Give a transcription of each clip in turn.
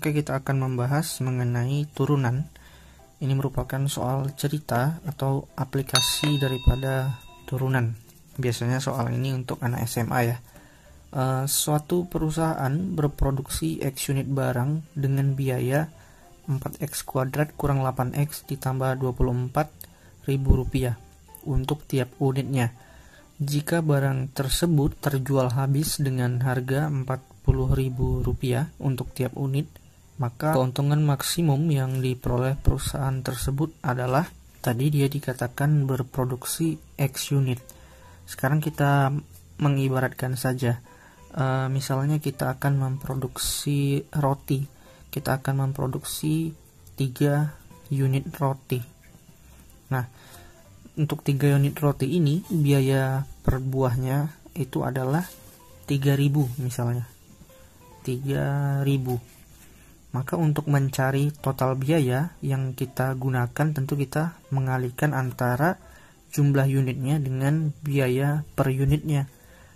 Oke, kita akan membahas mengenai turunan. Ini merupakan soal cerita atau aplikasi daripada turunan. Biasanya soal ini untuk anak SMA ya. Suatu perusahaan berproduksi X unit barang dengan biaya 4X kuadrat kurang 8X ditambah Rp24.000 untuk tiap unitnya. Jika barang tersebut terjual habis dengan harga Rp40.000 untuk tiap unit, maka keuntungan maksimum yang diperoleh perusahaan tersebut adalah, tadi dia dikatakan berproduksi X unit. Sekarang kita mengibaratkan saja, misalnya kita akan memproduksi roti. Kita akan memproduksi 3 unit roti. Nah, untuk 3 unit roti ini biaya per buahnya itu adalah 3.000 misalnya. 3.000. Maka untuk mencari total biaya yang kita gunakan, tentu kita mengalihkan antara jumlah unitnya dengan biaya per unitnya.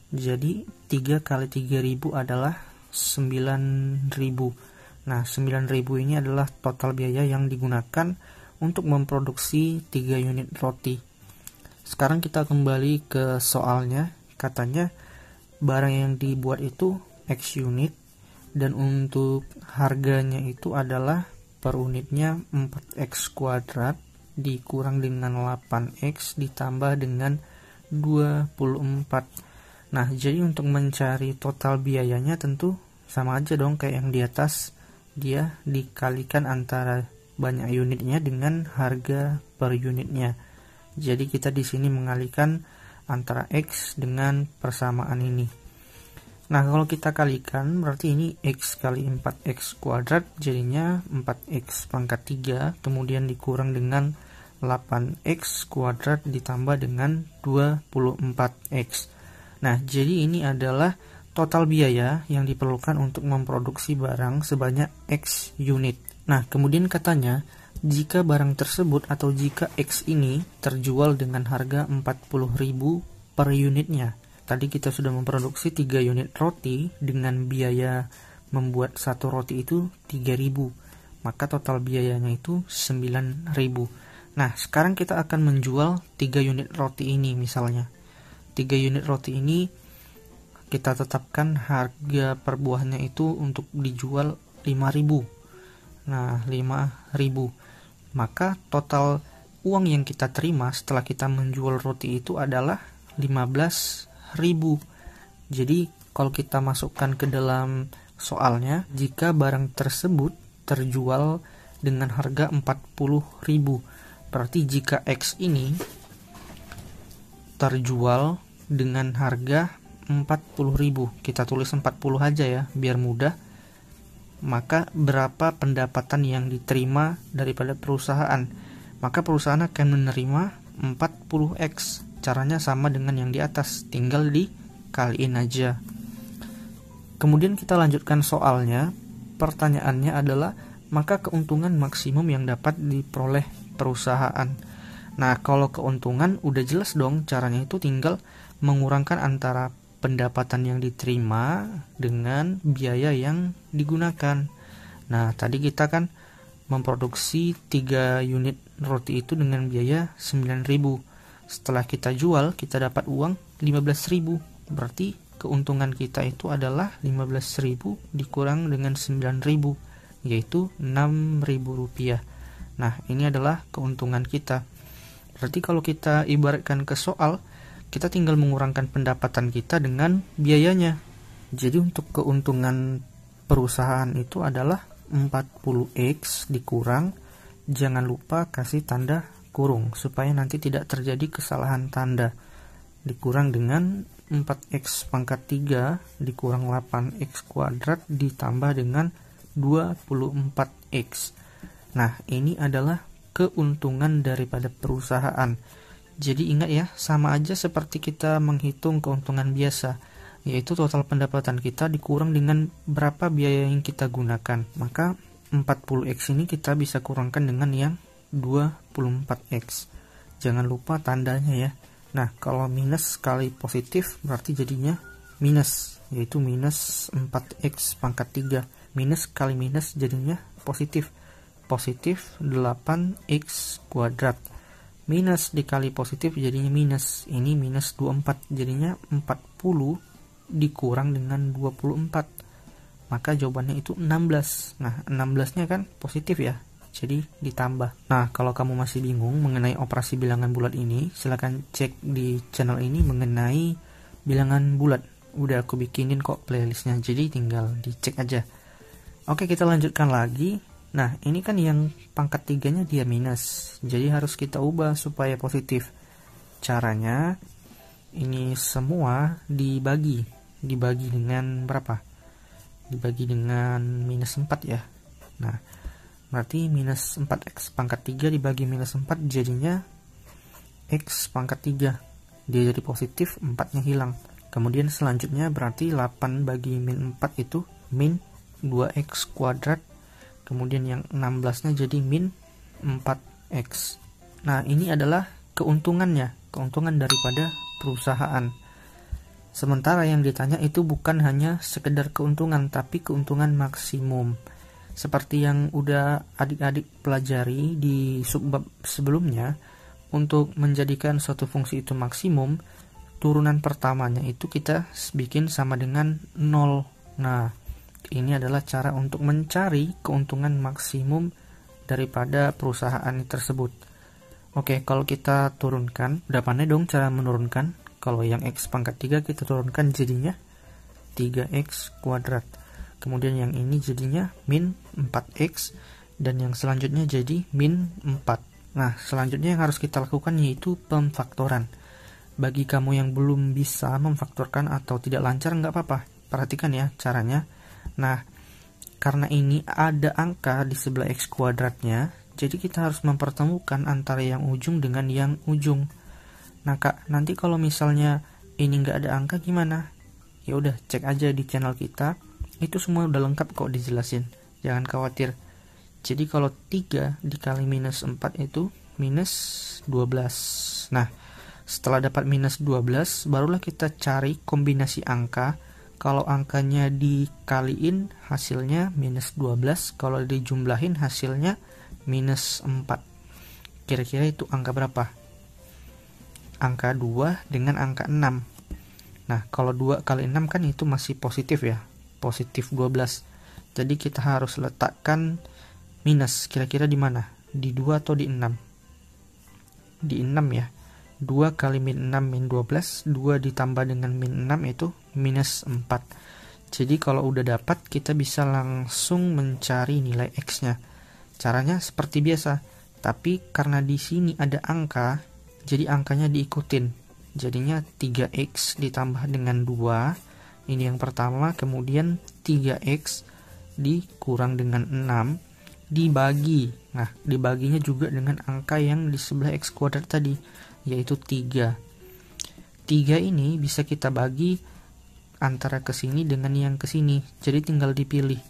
Jadi 3 kali 3.000 adalah 9.000. Nah, 9.000 ini adalah total biaya yang digunakan untuk memproduksi 3 unit roti. Sekarang kita kembali ke soalnya. Katanya barang yang dibuat itu X unit, dan untuk harganya itu adalah per unitnya 4X kuadrat dikurang dengan 8X ditambah dengan 24. Nah, jadi untuk mencari total biayanya tentu sama aja dong kayak yang di atas. Dia dikalikan antara banyak unitnya dengan harga per unitnya. Jadi kita di sini mengalihkan antara X dengan persamaan ini. Nah, kalau kita kalikan berarti ini X kali 4X kuadrat jadinya 4X pangkat 3, kemudian dikurang dengan 8X kuadrat ditambah dengan 24X. Nah, jadi ini adalah total biaya yang diperlukan untuk memproduksi barang sebanyak X unit. Nah, kemudian katanya, jika barang tersebut atau jika X ini terjual dengan harga 40.000 per unitnya. Tadi kita sudah memproduksi 3 unit roti dengan biaya membuat satu roti itu 3.000. Maka total biayanya itu 9.000. Nah, sekarang kita akan menjual 3 unit roti ini misalnya. 3 unit roti ini kita tetapkan harga per buahnya itu untuk dijual 5.000. Nah, 5.000. Maka total uang yang kita terima setelah kita menjual roti itu adalah 15.000. Jadi kalau kita masukkan ke dalam soalnya, jika barang tersebut terjual dengan harga 40.000, berarti jika X ini terjual dengan harga 40.000, kita tulis 40 aja ya biar mudah, maka berapa pendapatan yang diterima daripada perusahaan? Maka perusahaan akan menerima 40X. Caranya sama dengan yang di atas, tinggal dikaliin aja. Kemudian kita lanjutkan soalnya. Pertanyaannya adalah, maka keuntungan maksimum yang dapat diperoleh perusahaan. Nah, kalau keuntungan udah jelas dong, caranya itu tinggal mengurangkan antara pendapatan yang diterima dengan biaya yang digunakan. Nah, tadi kita kan memproduksi 3 unit roti itu dengan biaya 9.000. Setelah kita jual, kita dapat uang 15.000. Berarti keuntungan kita itu adalah 15.000 dikurang dengan 9.000, yaitu Rp6.000. Nah, ini adalah keuntungan kita. Berarti kalau kita ibaratkan ke soal, kita tinggal mengurangkan pendapatan kita dengan biayanya. Jadi untuk keuntungan perusahaan itu adalah 40X dikurang, jangan lupa kasih tanda kurung supaya nanti tidak terjadi kesalahan tanda, dikurang dengan 4X pangkat 3 dikurang 8X kuadrat ditambah dengan 24X. Nah, ini adalah keuntungan daripada perusahaan. Jadi ingat ya, sama aja seperti kita menghitung keuntungan biasa, yaitu total pendapatan kita dikurang dengan berapa biaya yang kita gunakan. Maka 40X ini kita bisa kurangkan dengan yang 24X. Jangan lupa tandanya ya. Nah, kalau minus kali positif berarti jadinya minus, yaitu minus 4X pangkat 3. minus kali minus jadinya positif. Positif 8x kuadrat. Minus dikali positif jadinya minus. Ini minus 24, jadinya 40 dikurang dengan 24. Maka jawabannya itu 16. Nah, 16-nya kan positif ya. Jadi ditambah. Nah, kalau kamu masih bingung mengenai operasi bilangan bulat ini, silahkan cek di channel ini mengenai bilangan bulat. Udah aku bikinin kok playlistnya, jadi tinggal dicek aja. Oke, kita lanjutkan lagi. Nah, ini kan yang pangkat 3-nya dia minus, jadi harus kita ubah supaya positif. Caranya, ini semua dibagi dengan berapa? Dibagi dengan minus 4 ya. Nah, berarti minus 4x pangkat 3 dibagi minus 4 jadinya x pangkat 3. Dia jadi positif, 4-nya hilang. Kemudian selanjutnya berarti 8 bagi min 4 itu min 2x kuadrat. Kemudian yang 16-nya jadi min 4x. Nah, ini adalah keuntungannya, keuntungan daripada perusahaan. Sementara yang ditanya itu bukan hanya sekedar keuntungan, tapi keuntungan maksimum. Seperti yang udah adik-adik pelajari di subbab sebelumnya, untuk menjadikan suatu fungsi itu maksimum, turunan pertamanya itu kita bikin sama dengan 0. Nah, ini adalah cara untuk mencari keuntungan maksimum daripada perusahaan tersebut. Oke, kalau kita turunkan, udah pandai dong cara menurunkan. Kalau yang x pangkat 3 kita turunkan jadinya 3x kuadrat. Kemudian yang ini jadinya min 4x, dan yang selanjutnya jadi min 4. Nah, selanjutnya yang harus kita lakukan yaitu pemfaktoran. Bagi kamu yang belum bisa memfaktorkan atau tidak lancar, nggak apa-apa. Perhatikan ya caranya. Nah, karena ini ada angka di sebelah x kuadratnya, jadi kita harus mempertemukan antara yang ujung dengan yang ujung. Nah kak, nanti kalau misalnya ini nggak ada angka gimana? Ya udah, cek aja di channel kita. Itu semua udah lengkap kok dijelasin. Jangan khawatir. Jadi kalau 3 dikali minus 4 itu minus 12. Nah, setelah dapat minus 12, barulah kita cari kombinasi angka. Kalau angkanya dikaliin hasilnya minus 12, kalau dijumlahin hasilnya minus 4. Kira-kira itu angka berapa? Angka 2 dengan angka 6. Nah, kalau 2 kali 6 kan itu masih positif ya, positif 12. Jadi kita harus letakkan minus, kira-kira di mana? Di 2 atau di 6? Di 6 ya. 2 kali min 6 min 12, 2 ditambah dengan min 6 itu minus 4. Jadi kalau udah dapat, kita bisa langsung mencari nilai x-nya. Caranya seperti biasa, tapi karena di sini ada angka, jadi angkanya diikutin. Jadinya 3x ditambah dengan 2, ini yang pertama, kemudian 3x dikurang dengan 6, dibagi. Nah, dibaginya juga dengan angka yang di sebelah x kuadrat tadi, yaitu 3. 3 ini bisa kita bagi antara ke sini dengan yang ke sini. Jadi tinggal dipilih.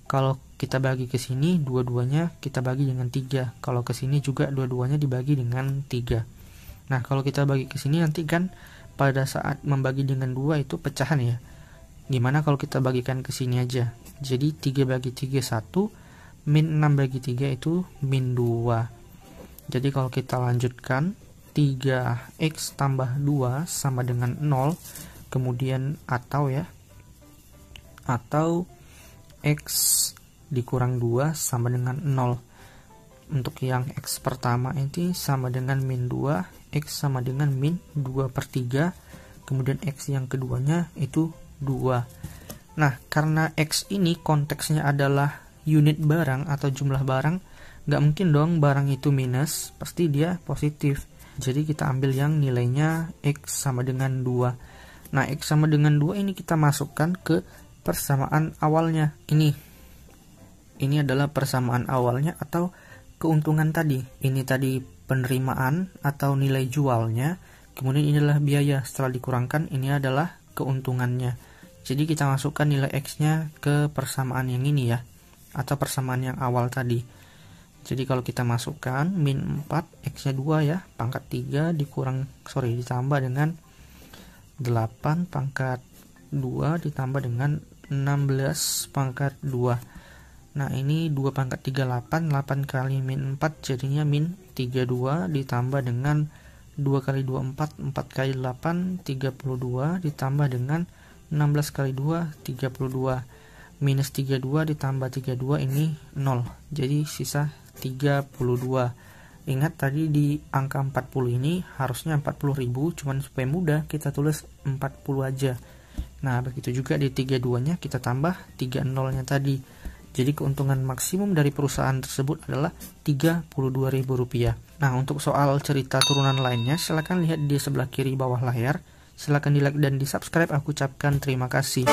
Kalau kita bagi ke sini, dua-duanya kita bagi dengan 3. Kalau ke sini juga dua-duanya dibagi dengan 3. Nah, kalau kita bagi ke sini nanti kan pada saat membagi dengan 2 itu pecahan ya. Gimana kalau kita bagikan ke sini aja? Jadi 3 bagi 3 1, min 6 bagi 3 itu min 2. Jadi kalau kita lanjutkan, 3x tambah 2 sama dengan 0, kemudian atau x dikurang 2 sama dengan 0. Untuk yang x pertama ini sama dengan min 2, x sama dengan min 2/3, kemudian x yang keduanya itu 2. Nah, karena x ini konteksnya adalah unit barang atau jumlah barang, nggak mungkin dong barang itu minus, pasti dia positif. Jadi kita ambil yang nilainya x sama dengan 2. Nah, x sama dengan 2 ini kita masukkan ke persamaan awalnya. Ini adalah persamaan awalnya atau keuntungan tadi. Ini tadi penerimaan atau nilai jualnya. Kemudian ini adalah biaya. Setelah dikurangkan, ini adalah keuntungannya. Jadi kita masukkan nilai x-nya ke persamaan yang ini ya, atau persamaan yang awal tadi. Jadi kalau kita masukkan min 4, x-nya 2 ya, pangkat 3 ditambah dengan 8 pangkat 2 ditambah dengan 16 pangkat 2. Nah ini 2 pangkat 38, 8 kali min 4 jadinya min 32 ditambah dengan 2 kali 2 4, 4 kali 8 32 ditambah dengan 16 kali 2 32. Minus 32 ditambah 32 ini 0. Jadi sisa 32. Ingat tadi di angka 40 ini harusnya 40.000, cuman supaya mudah kita tulis 40 aja. Nah begitu juga di 32-nya kita tambah 3 nolnya tadi. Jadi keuntungan maksimum dari perusahaan tersebut adalah Rp32.000. Nah untuk soal cerita turunan lainnya silahkan lihat di sebelah kiri bawah layar. Silahkan di like dan di subscribe. Aku ucapkan terima kasih.